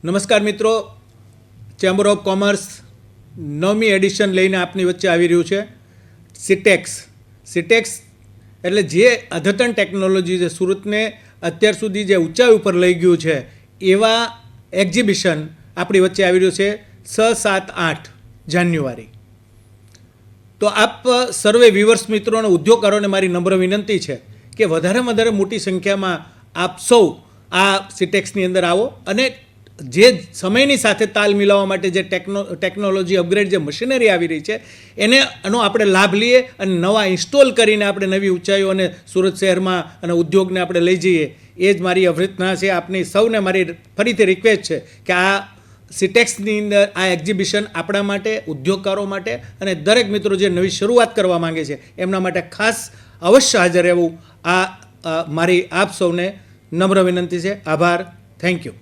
નમસ્કાર મિત્રો, chamber of commerce 9મી addition લઈને આપની વચ્ચે આવી રહ્યું છે. સિટેક્સ એટલે જે અદ્યતન ટેકનોલોજી છે સુરતને અત્યાર સુધી જે ઊંચાઈ ઉપર લઈ ગયું છે એવા એક્ઝિબિશન આપણી વચ્ચે આવી રહ્યું છે 6, 7, 8 જાન્યુઆરી. તો આપ સર્વે વ્યુઅર્સ મિત્રો અને ઉદ્યોગકારોને મારી નમ્ર વિનંતી છે કે વધારેમાં વધારે મોટી સંખ્યામાં આપ સૌ આ સિટેક્સની અંદર આવો અને જે સમયની સાથે તાલ મિલાવવા માટે જે ટેકનોલોજી અપગ્રેડ જે મશીનરી આવી રહી છે એનો આપણે લાભ લઈએ અને નવા ઇન્સ્ટોલ કરીને આપણે નવી ઊંચાઈઓ અને સુરત શહેરમાં અને ઉદ્યોગને આપણે લઈ જઈએ. એ જ મારી અભ્યર્થના છે. આપની સૌને મારી ફરીથી રિક્વેસ્ટ છે કે આ સિટેક્સની અંદર આ એક્ઝિબિશન આપણા માટે, ઉદ્યોગકારો માટે અને દરેક મિત્રો જે નવી શરૂઆત કરવા માંગે છે એમના માટે ખાસ અવશ્ય હાજર રહેવું આ મારી આપ સૌને નમ્ર વિનંતી છે. આભાર. Thank you.